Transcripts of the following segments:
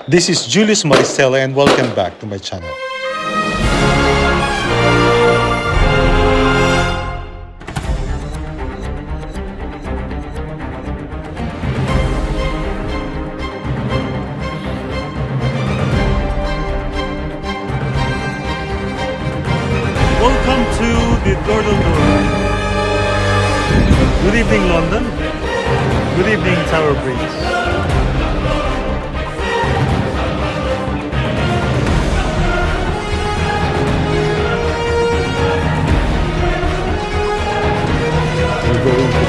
This is Julius Maricela and welcome back to my channel. Welcome to the Cradle Walk. Good evening, London. Good evening, Tower Bridge. We're going to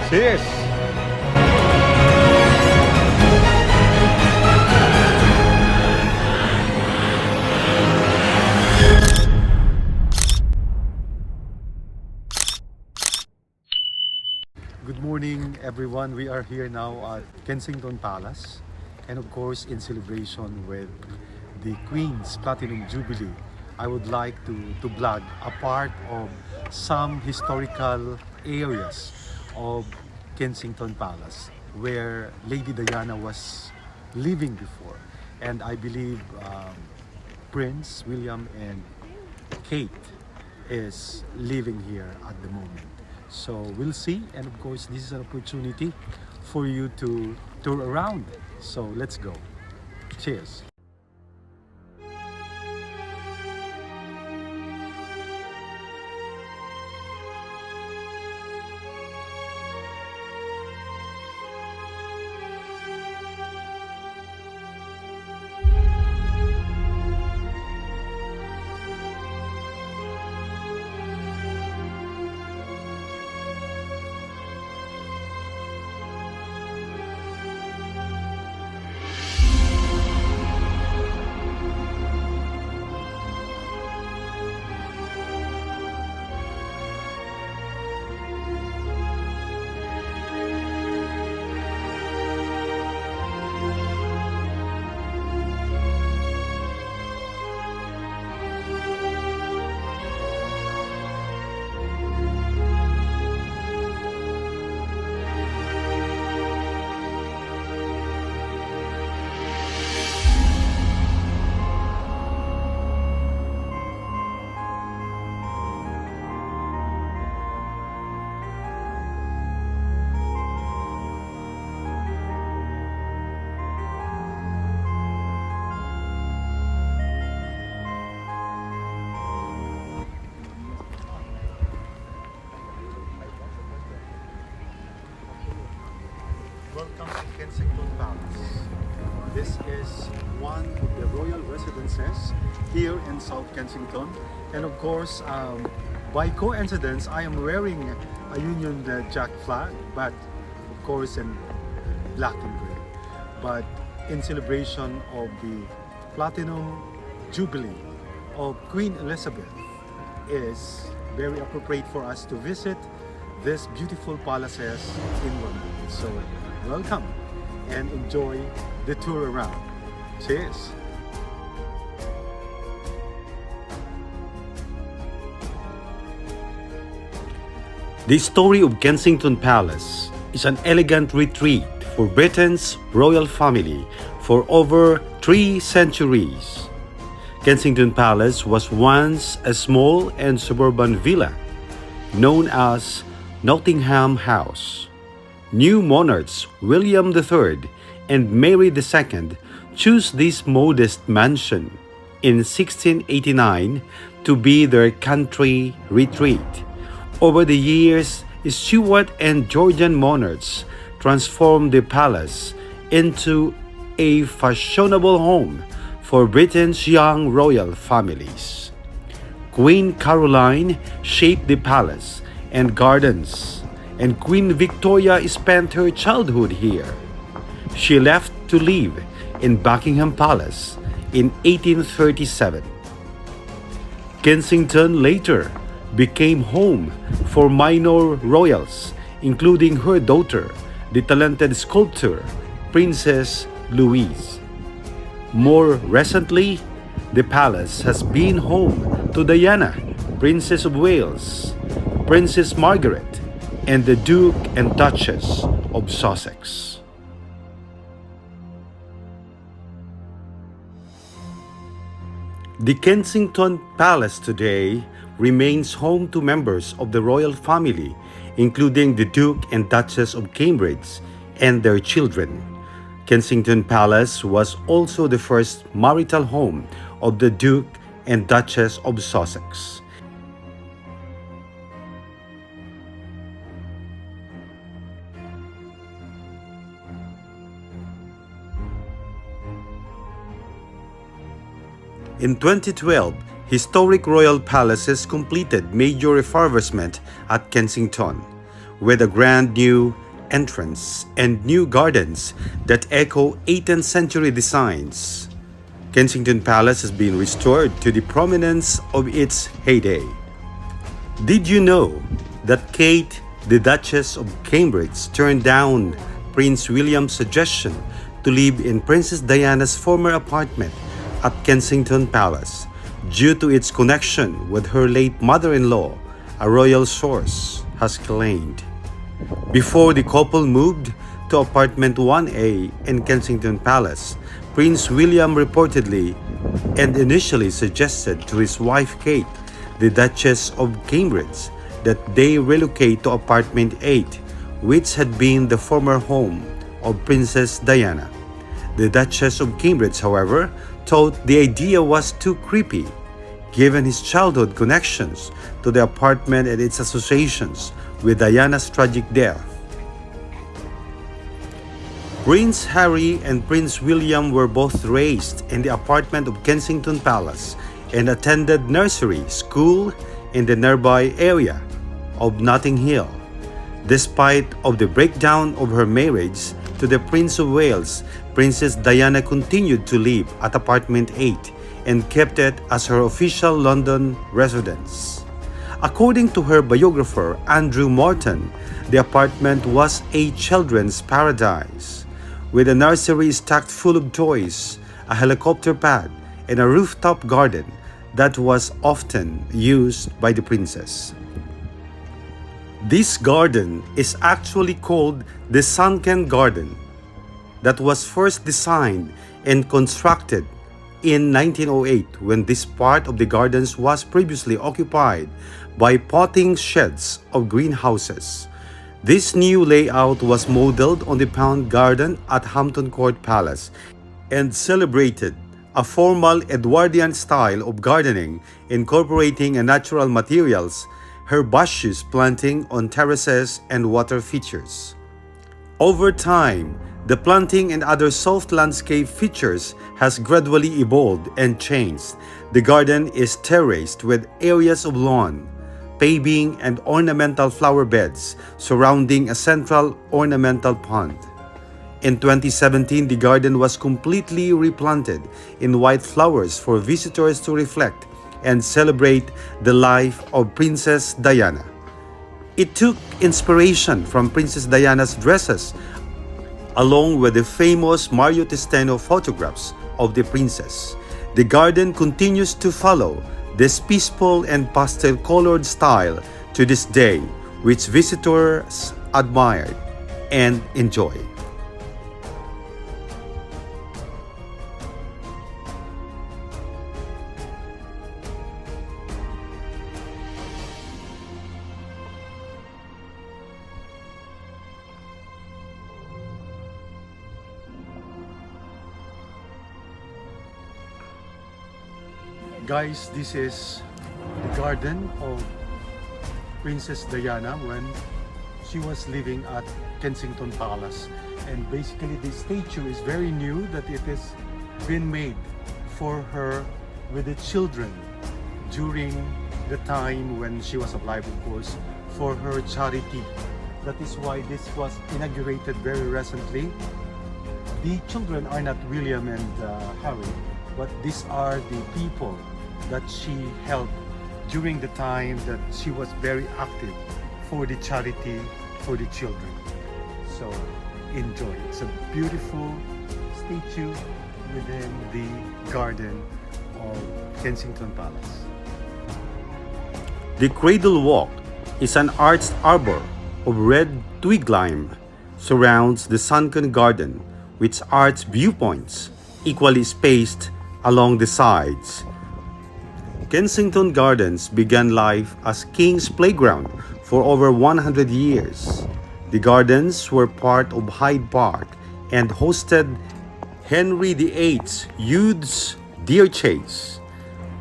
Cheers! Good morning, everyone. We are here now at Kensington Palace, and of course in celebration with the Queen's Platinum Jubilee. I would like to vlog a part of some historical areas of Kensington Palace where Lady Diana was living before, and I believe Prince William and Kate is living here at the moment. So we'll see, and of course this is an opportunity for you to tour around. So let's go. Cheers. Welcome to Kensington Palace. This is one of the royal residences here in South Kensington. And of course, by coincidence, I am wearing a Union Jack flag, but of course in black and gray. But in celebration of the Platinum Jubilee of Queen Elizabeth, is very appropriate for us to visit these beautiful palaces in London. So welcome and enjoy the tour around. Cheers! The story of Kensington Palace is an elegant retreat for Britain's royal family for over 3 centuries. Kensington Palace was once a small and suburban villa known as Nottingham House. New monarchs William III and Mary II chose this modest mansion in 1689 to be their country retreat. Over the years, Stuart and Georgian monarchs transformed the palace into a fashionable home for Britain's young royal families. Queen Caroline shaped the palace and gardens, and Queen Victoria spent her childhood here. She left to live in Buckingham Palace in 1837. Kensington later became home for minor royals, including her daughter, the talented sculptor Princess Louise. More recently, The palace has been home to Diana, Princess of Wales, Princess Margaret, and the Duke and Duchess of Sussex. The Kensington Palace today remains home to members of the royal family, including the Duke and Duchess of Cambridge and their children. Kensington Palace was also the first marital home of the Duke and Duchess of Sussex. In 2012, historic royal palaces completed major refurbishment at Kensington, with a grand new entrance and new gardens that echo 18th century designs. Kensington Palace has been restored to the prominence of its heyday. Did you know that Kate, the Duchess of Cambridge, turned down Prince William's suggestion to live in Princess Diana's former apartment at Kensington Palace due to its connection with her late mother-in-law, a royal source has claimed. Before the couple moved to apartment 1A in Kensington Palace, Prince William reportedly and initially suggested to his wife Kate, the Duchess of Cambridge, that they relocate to apartment 8, which had been the former home of Princess Diana. The Duchess of Cambridge, however, thought the idea was too creepy, given his childhood connections to the apartment and its associations with Diana's tragic death. Prince Harry and Prince William were both raised in the apartment of Kensington Palace and attended nursery school in the nearby area of Notting Hill. Despite of the breakdown of her marriage to the Prince of Wales, Princess Diana continued to live at apartment 8 and kept it as her official London residence. According to her biographer Andrew Morton, the apartment was a children's paradise, with a nursery stacked full of toys, a helicopter pad, and a rooftop garden that was often used by the princess. This garden is actually called the Sunken Garden, that was first designed and constructed in 1908 when this part of the gardens was previously occupied by potting sheds of greenhouses. This new layout was modeled on the Pound Garden at Hampton Court Palace and celebrated a formal Edwardian style of gardening incorporating natural materials, herbaceous planting on terraces, and water features. Over time, the planting and other soft landscape features has gradually evolved and changed. The garden is terraced with areas of lawn, paving, and ornamental flower beds surrounding a central ornamental pond. In 2017, the garden was completely replanted in white flowers for visitors to reflect and celebrate the life of Princess Diana. It took inspiration from Princess Diana's dresses, along with the famous Mario Testino photographs of the princess. The garden continues to follow this peaceful and pastel-colored style to this day, which visitors admire and enjoy. Guys, this is the garden of Princess Diana when she was living at Kensington Palace. And basically the statue is very new, that it has been made for her with the children during the time when she was alive, of course, for her charity. That is why this was inaugurated very recently. The children are not William and Harry, but these are the people that she helped during the time that she was very active for the charity for the children. So enjoy. It's a beautiful statue within the garden of Kensington Palace. The Cradle Walk is an arched arbor of red twig lime surrounds the sunken garden with arched viewpoints equally spaced along the sides. Kensington Gardens began life as King's Playground for over 100 years. The gardens were part of Hyde Park and hosted Henry VIII's youth's deer chase.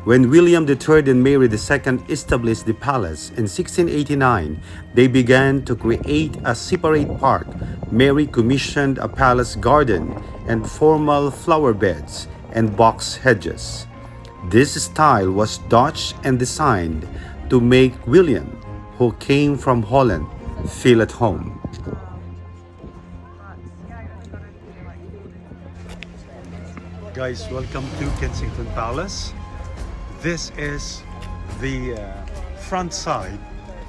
When William III and Mary II established the palace in 1689, they began to create a separate park. Mary commissioned a palace garden and formal flower beds and box hedges. This style was Dutch and designed to make William, who came from Holland, feel at home. Guys, welcome to Kensington Palace. This is the front side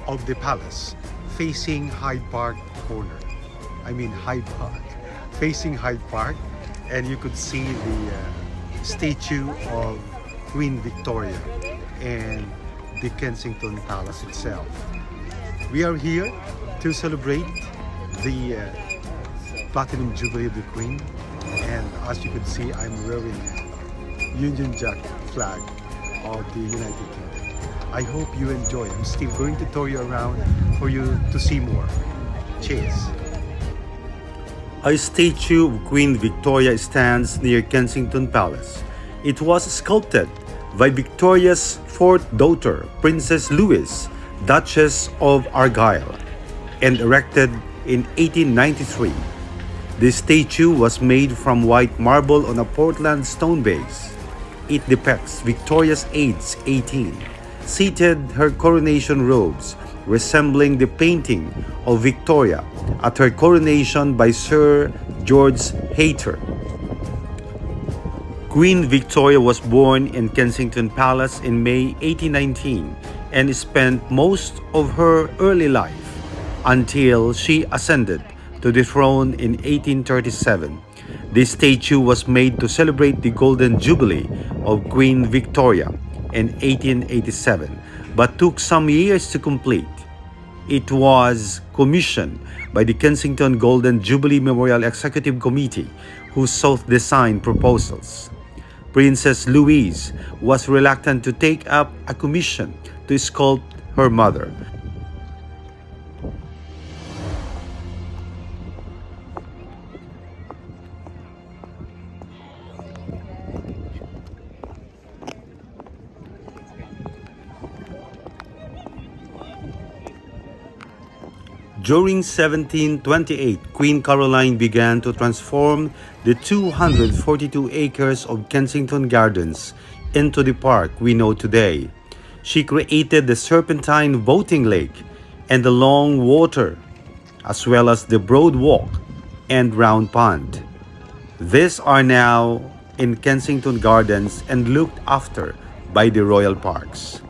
of the palace, facing Hyde Park corner. Hyde Park, facing Hyde Park, and you could see the statue of Queen Victoria and the Kensington Palace itself. We are here to celebrate the Platinum Jubilee of the Queen, and as you can see, I'm wearing Union Jack flag of the United Kingdom. I hope you enjoy. I'm still going to tour you around for you to see more. Cheers! A statue of Queen Victoria stands near Kensington Palace. It was sculpted by Victoria's fourth daughter, Princess Louise, Duchess of Argyll, and erected in 1893. The statue was made from white marble on a Portland stone base. It depicts Victoria's age 18, seated her coronation robes, resembling the painting of Victoria at her coronation by Sir George Hayter. Queen Victoria was born in Kensington Palace in May 1819 and spent most of her early life until she ascended to the throne in 1837. This statue was made to celebrate the Golden Jubilee of Queen Victoria in 1887, but took some years to complete. It was commissioned by the Kensington Golden Jubilee Memorial Executive Committee, who sought design proposals. Princess Louise was reluctant to take up a commission to sculpt her mother. During 1728, Queen Caroline began to transform the 242 acres of Kensington Gardens into the park we know today. She created the Serpentine Boating Lake and the Long Water, as well as the Broad Walk and Round Pond. These are now in Kensington Gardens and looked after by the Royal Parks.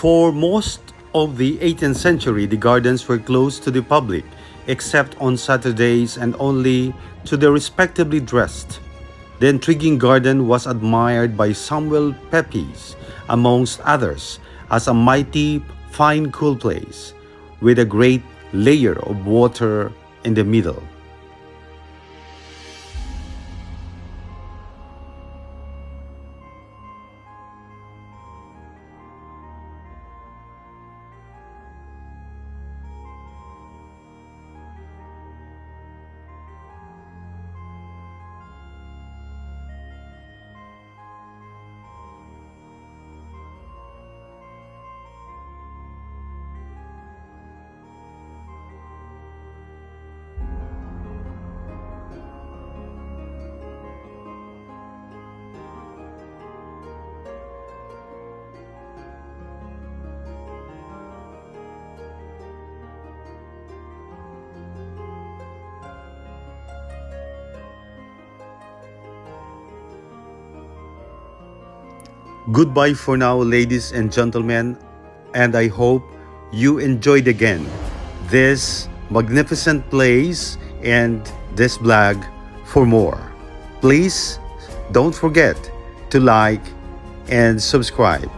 For most of the 18th century, the gardens were closed to the public, except on Saturdays and only to the respectably dressed. The intriguing garden was admired by Samuel Pepys, amongst others, as a mighty, fine, cool place, with a great layer of water in the middle. Goodbye for now, ladies and gentlemen, and I hope you enjoyed again this magnificent place and this vlog for more. Please don't forget to like and subscribe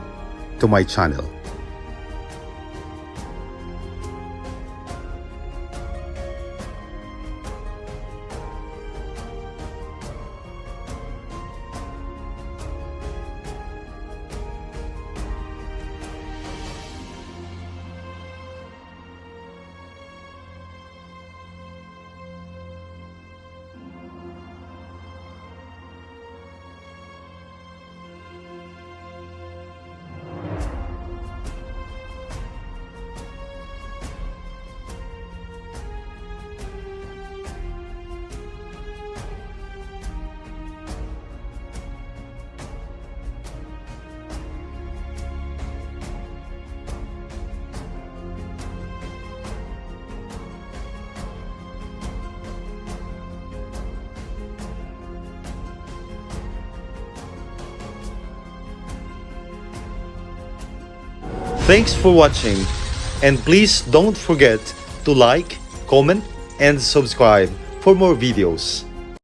to my channel. Thanks for watching, and please don't forget to like, comment, and subscribe for more videos.